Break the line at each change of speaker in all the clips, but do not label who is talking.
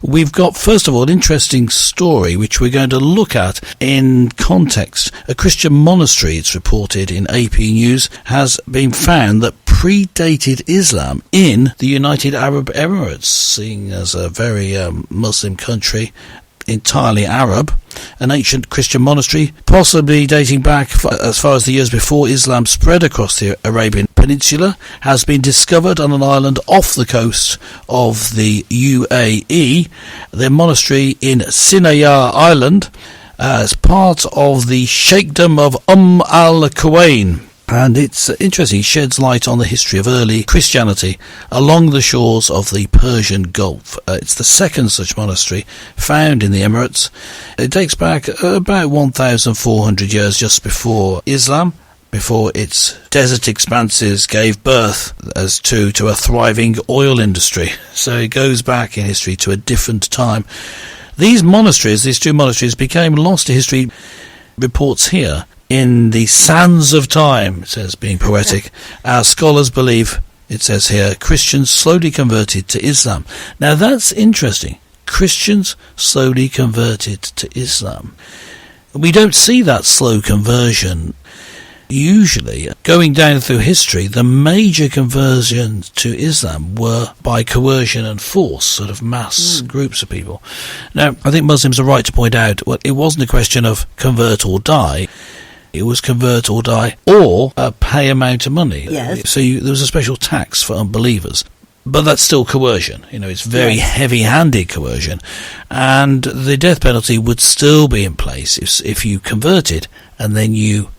We've got, first of all, an interesting story which we're going to look at in context. A Christian monastery, it's reported in AP News, has been found that predated Islam in the United Arab Emirates, seeing as a very Muslim country, entirely Arab. An ancient Christian monastery, possibly dating back as far as the years before Islam spread across the Arabian Peninsula, has been discovered on an island off the coast of the UAE. The monastery in Sinayar Island, as part of the Sheikhdom of al-Quwain. And it's interesting, it sheds light on the history of early Christianity along the shores of the Persian Gulf. It's the second such monastery found in the Emirates. It dates back about 1,400 years just before Islam, before its desert expanses gave birth as to a thriving oil industry. So it goes back in history to a different time. These two monasteries, became lost to history, reports here, in the sands of time, it says, being poetic. Our scholars believe, it says here, Christians slowly converted to Islam. Now that's interesting. Christians slowly converted to Islam. We don't see that slow conversion. Usually, going down through history, the major conversions to Islam were by coercion and force, sort of mass groups of people. Now, I think Muslims are right to point out, it wasn't a question of convert or die. It was convert or die, or pay amount of money.
Yes.
So there was a special tax for unbelievers. But that's still coercion. It's very heavy-handed coercion. And the death penalty would still be in place if you converted and then you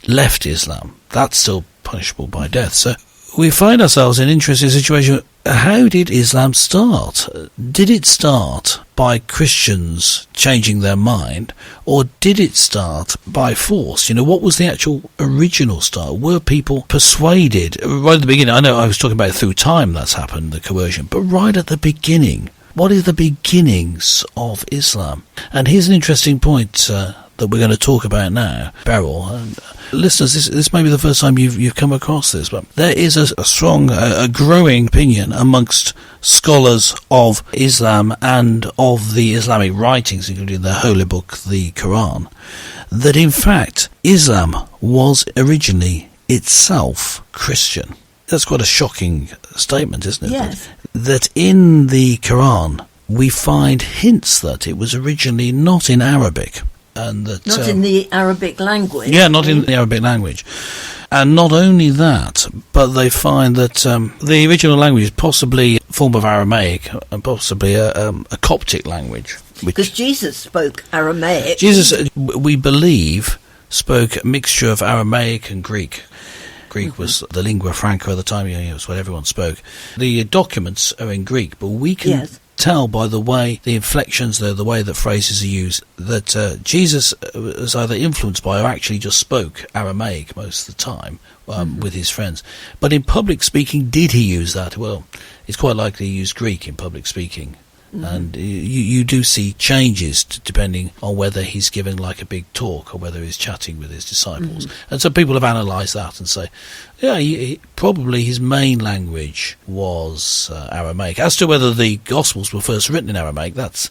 left Islam. That's still punishable by death. So we find ourselves in an interesting situation. How did Islam start? Did it start by Christians changing their mind, or did it start by force? What was the actual original start? Were people persuaded? Right at the beginning, I know I was talking about through time that's happened, the coercion, but right at the beginning, what are the beginnings of Islam? And here's an interesting point that we're going to talk about now, Beryl. And listeners, this may be the first time you've come across this, but there is a strong, a growing opinion amongst scholars of Islam and of the Islamic writings, including the holy book, the Quran, that in fact Islam was originally itself Christian. That's quite a shocking statement, isn't it?
Yes.
That in the Quran we find hints that it was originally not in Arabic. And that,
not in the Arabic language.
Yeah, not in the Arabic language. And not only that, but they find that the original language is possibly a form of Aramaic and possibly a Coptic language.
Because Jesus spoke Aramaic.
Jesus, we believe, spoke a mixture of Aramaic and Greek. Greek was the lingua franca at the time, it was what everyone spoke. The documents are in Greek, but we can tell by the way the inflections, the way that phrases are used, that Jesus was either influenced by or actually just spoke Aramaic most of the time with his friends. But in public speaking, did he use that? Well, it's quite likely he used Greek in public speaking. And you do see changes depending on whether he's giving like a big talk or whether he's chatting with his disciples. And so people have analysed that and say, yeah, probably his main language was Aramaic. As to whether the Gospels were first written in Aramaic, that's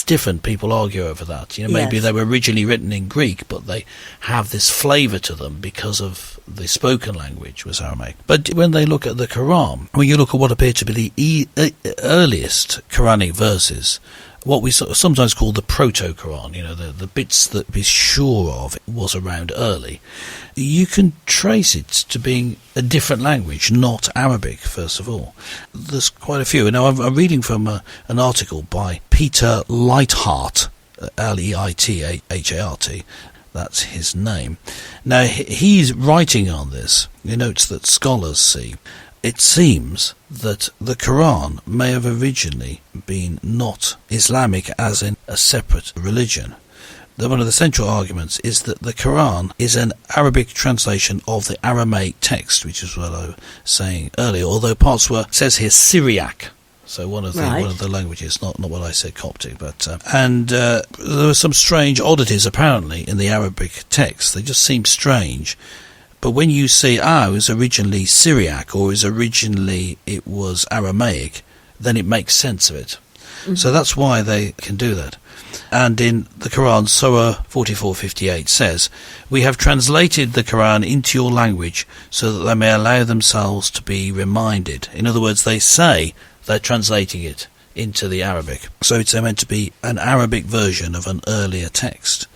different. People argue over that. Maybe they were originally written in Greek, but they have this flavour to them because of the spoken language was Aramaic. But when they look at the Quran, when you look at what appear to be the earliest Quranic verses, what we sometimes call the proto-Quran, the bits that we're sure of was around early, you can trace it to being a different language, not Arabic, first of all. There's quite a few. Now, I'm reading from an article by Peter Leithart, Leithart, that's his name. Now, he's writing on this. He notes that scholars see, it seems that the Quran may have originally been not Islamic as in a separate religion. One of the central arguments is that the Quran is an Arabic translation of the Aramaic text, which is what I was saying earlier, although parts were, it says here, Syriac. So one of the languages, not what I said, Coptic, but and there were some strange oddities apparently in the Arabic text. They just seem strange. But when you say, it was originally Syriac or it was Aramaic, then it makes sense of it. So that's why they can do that. And in the Quran, Surah 44:58 says, "We have translated the Quran into your language so that they may allow themselves to be reminded." In other words, they say they're translating it into the Arabic. So it's meant to be an Arabic version of an earlier text.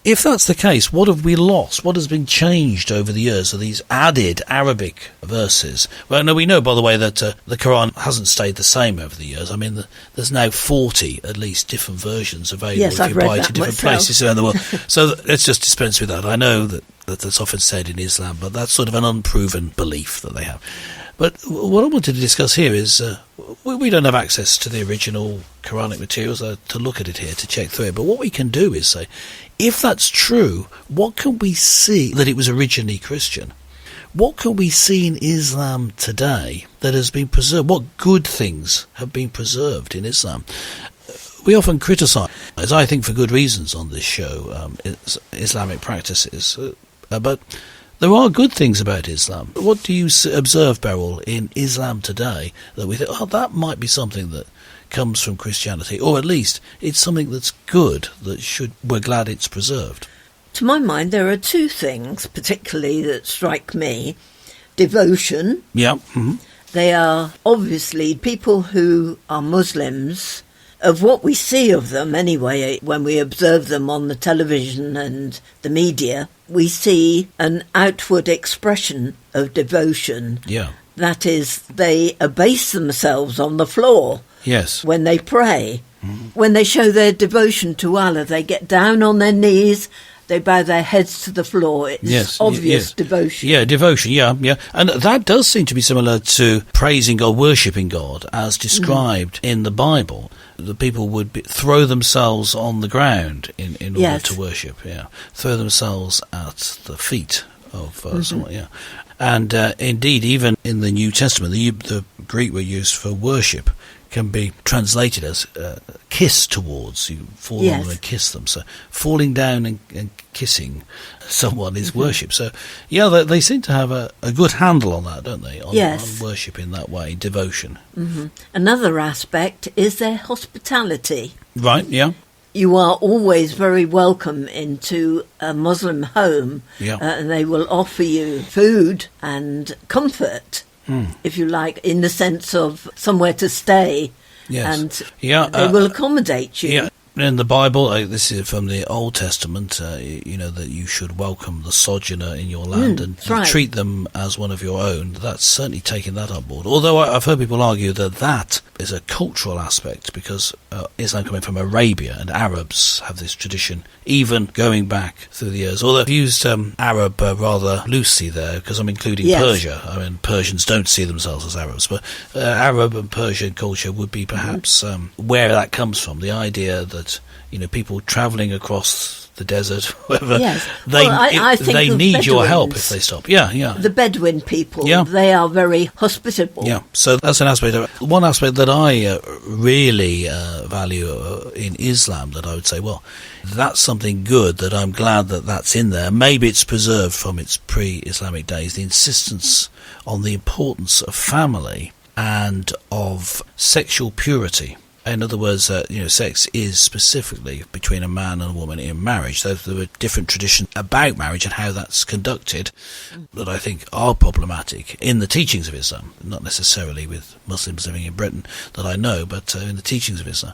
If that's the case, what have we lost? What has been changed over the years of these added Arabic verses? Well, no, we know, by the way, that the Quran hasn't stayed the same over the years. I mean, there's now 40, at least, different versions available
Yes,
if
I've
you
read
buy it
that
to different
myself.
places around the world. So let's just dispense with that. I know that that's often said in Islam, but that's sort of an unproven belief that they have. But what I wanted to discuss here is we don't have access to the original Quranic materials to look at it here, to check through it. But what we can do is say, if that's true, what can we see that it was originally Christian? What can we see in Islam today that has been preserved? What good things have been preserved in Islam? We often criticise, I think for good reasons on this show, Islamic practices. But there are good things about Islam. What do you observe, Beryl, in Islam today that we think, that might be something that comes from Christianity, or at least it's something that's good, we're glad it's preserved?
To my mind, there are two things particularly that strike me. Devotion.
Yeah. Mm-hmm.
They are obviously people who are Muslims, of what we see of them anyway, when we observe them on the television and the media, we see an outward expression of devotion.
Yeah.
That is, they abase themselves on the floor.
Yes.
When they pray. When they show their devotion to Allah, they get down on their knees, they bow their heads to the floor. It's obvious devotion.
Yeah, devotion, yeah. And that does seem to be similar to praising God, worshipping God, as described in the Bible. The people would throw themselves on the ground in order to worship, throw themselves at the feet of someone, And indeed, even in the New Testament, the Greek word used for worship can be translated as kiss towards. You fall on them and kiss them. So falling down and kissing someone is worship. So, they seem to have a good handle on that, don't they? On worship in that way, devotion.
Mm-hmm. Another aspect is their hospitality.
Right, yeah.
You are always very welcome into a Muslim home, and they will offer you food and comfort, if you like, in the sense of somewhere to stay, and they will accommodate you.
Yeah. In the Bible, this is from the Old Testament, that you should welcome the sojourner in your land and treat them as one of your own. That's certainly taken that on board. Although I've heard people argue that is a cultural aspect, because Islam coming from Arabia, and Arabs have this tradition, even going back through the years. Although I've used Arab rather loosely there, because I'm including Persia. I mean, Persians don't see themselves as Arabs, but Arab and Persian culture would be perhaps where that comes from, the idea that people travelling across the desert, whatever, they need your help if they stop.
The Bedouin people, they are very hospitable.
Yeah, so that's an aspect. One aspect that I really value in Islam, that I would say, well, that's something good, that I'm glad that that's in there. Maybe it's preserved from its pre-Islamic days, the insistence on the importance of family and of sexual purity. In other words, sex is specifically between a man and a woman in marriage. There are different traditions about marriage and how that's conducted that I think are problematic in the teachings of Islam, not necessarily with Muslims living in Britain that I know, but in the teachings of Islam.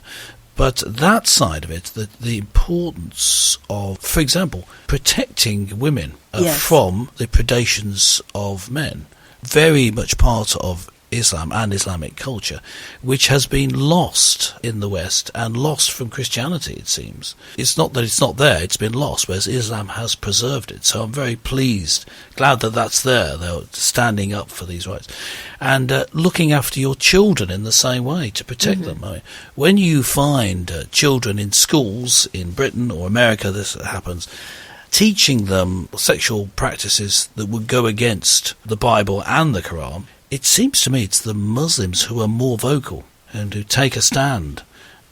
But that side of it, the importance of, for example, protecting women from the predations of men, very much part of Islam and Islamic culture, which has been lost in the West and lost from Christianity, it seems. It's not that it's not there, it's been lost, whereas Islam has preserved it. So I'm very glad that that's there. They're standing up for these rights. And looking after your children in the same way, to protect them. I mean, when you find children in schools in Britain or America, this happens, teaching them sexual practices that would go against the Bible and the Quran, it seems to me it's the Muslims who are more vocal and who take a stand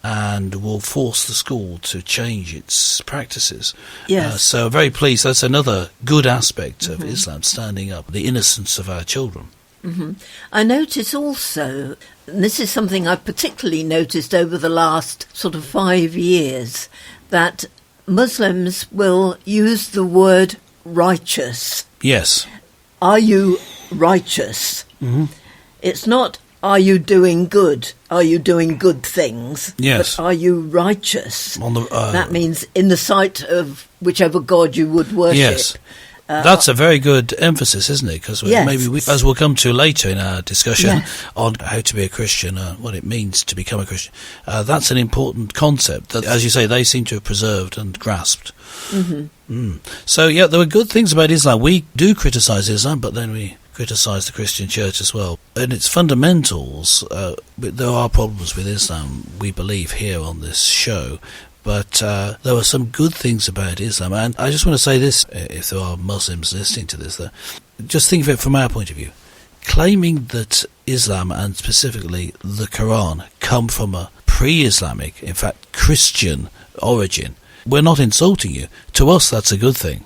and will force the school to change its practices.
Yes.
So I'm very pleased. That's another good aspect of Islam, standing up the innocence of our children.
Mm-hmm. I notice also, and this is something I've particularly noticed over the last sort of 5 years, that Muslims will use the word righteous.
Yes.
Are you righteous? Mm-hmm. It's not, are you doing good? Are you doing good things?
Yes.
But are you righteous? That means in the sight of whichever God you would worship.
Yes. That's a very good emphasis, isn't it? Because maybe as we'll come to later in our discussion on how to be a Christian, what it means to become a Christian, that's an important concept that, as you say, they seem to have preserved and grasped. Mm-hmm. So, there were good things about Islam. We do criticise Islam, but then we criticise the Christian Church as well. And its fundamentals, there are problems with Islam, we believe, here on this show. But there were some good things about Islam. And I just want to say this, if there are Muslims listening to this, just think of it from our point of view. Claiming that Islam, and specifically the Quran, come from a pre-Islamic, in fact Christian origin, we're not insulting you. To us, that's a good thing.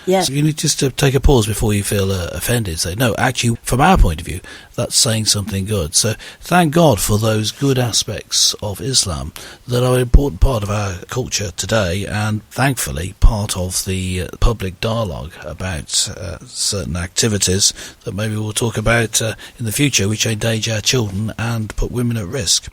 Yeah.
So you need just to take a pause before you feel offended. Say, no, actually, from our point of view, that's saying something good. So thank God for those good aspects of Islam that are an important part of our culture today, and thankfully part of the public dialogue about certain activities that maybe we'll talk about in the future which endanger our children and put women at risk.